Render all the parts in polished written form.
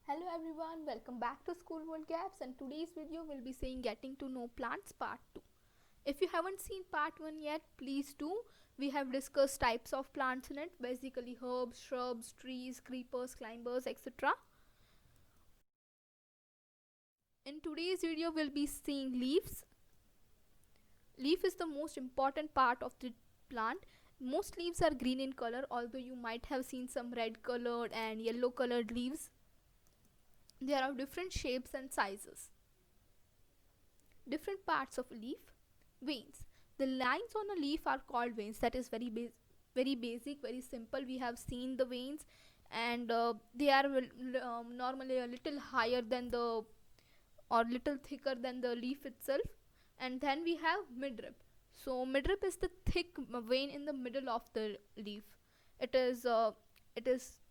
Hello everyone, welcome back to School World Gaps, and today's video will be saying Getting to Know Plants Part 2. If you haven't seen Part 1 yet, please do. We have discussed types of plants in it, basically herbs, shrubs, trees, creepers, climbers, etc. In today's video, we'll be seeing leaves. Leaf is the most important part of the plant. Most leaves are green in color, although you might have seen some red colored and yellow colored leaves. They are of different shapes and sizes. Different parts of a leaf. Veins. The lines on a leaf are called veins. That is very basic, very simple. We have seen the veins, and they are normally a little higher than the or little thicker than the leaf itself. And then we have midrib. So midrib is the thick vein in the middle of the leaf.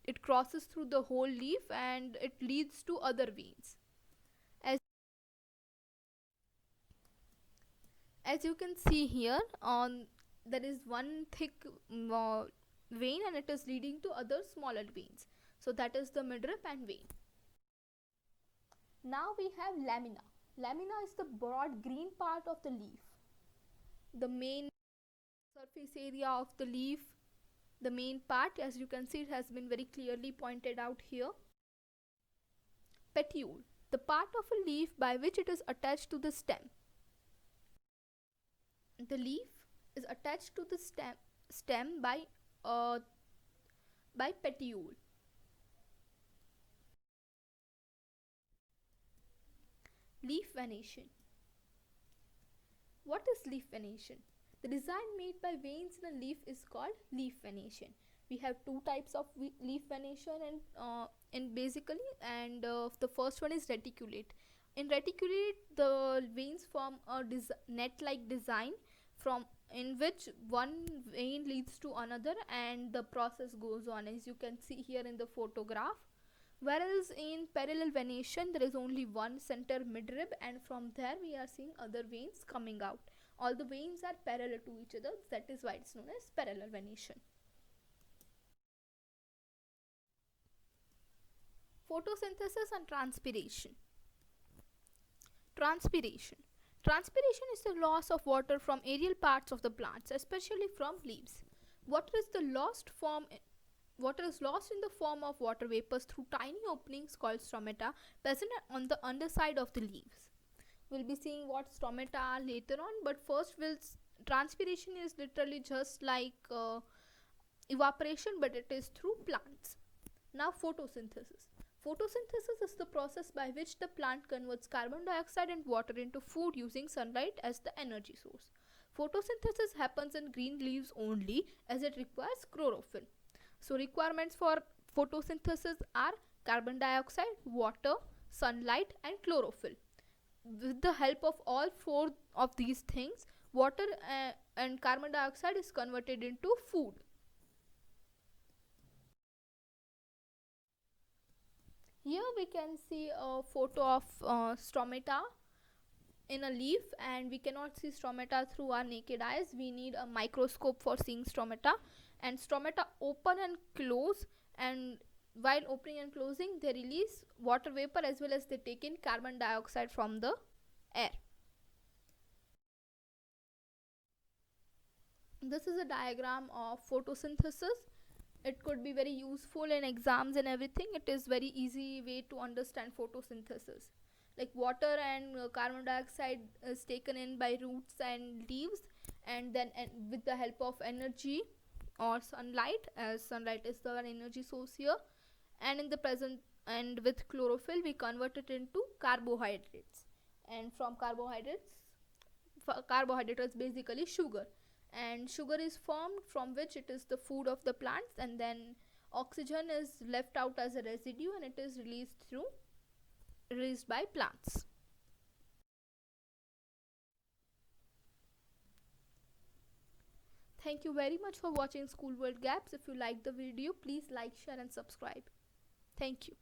It crosses through the whole leaf and it leads to other veins. As you can see here, there is one thick vein and it is leading to other smaller veins. So that is the midrib and vein. Now we have lamina. Lamina is the broad green part of the leaf. The main surface area of the leaf, the main part, as you can see, it has been very clearly pointed out here. Petiole, the part of a leaf by which it is attached to the stem. The leaf is attached to the stem by petiole. Leaf venation. What is leaf venation? The design made by veins in a leaf is called leaf venation. We have two types of leaf venation, and the first one is reticulate. In reticulate, the veins form a net-like design in which one vein leads to another, and the process goes on, as you can see here in the photograph. Whereas in parallel venation, there is only one center midrib, and from there we are seeing other veins coming out. All the veins are parallel to each other, that is why it's known as parallel venation. Photosynthesis and transpiration. Transpiration is the loss of water from aerial parts of the plants, especially from leaves. Water is lost in the form of water vapors through tiny openings called stromata present on the underside of the leaves. We'll be seeing what stromata are later on, but first transpiration is literally just like evaporation, but it is through plants. Now photosynthesis. Photosynthesis is the process by which the plant converts carbon dioxide and water into food using sunlight as the energy source. Photosynthesis happens in green leaves only, as it requires chlorophyll. So requirements for photosynthesis are carbon dioxide, water, sunlight and chlorophyll. With the help of all four of these things, water and carbon dioxide is converted into food. Here we can see a photo of stromata in a leaf, and we cannot see stromata through our naked eyes. We need a microscope for seeing stromata, and stromata open and close, and while opening and closing they release water vapor as well as they take in carbon dioxide from the air. This is a diagram of photosynthesis. It could be very useful in exams and everything. It is very easy way to understand photosynthesis. Like water and carbon dioxide is taken in by roots and leaves, and then with the help of energy or sunlight, as sunlight is the energy source here, and with chlorophyll we convert it into carbohydrates, and from carbohydrate is basically sugar, and sugar is formed from which it is the food of the plants, and then oxygen is left out as a residue and it is released by plants. Thank you very much for watching School World Gaps. If you like the video, please like, share and subscribe. Thank you.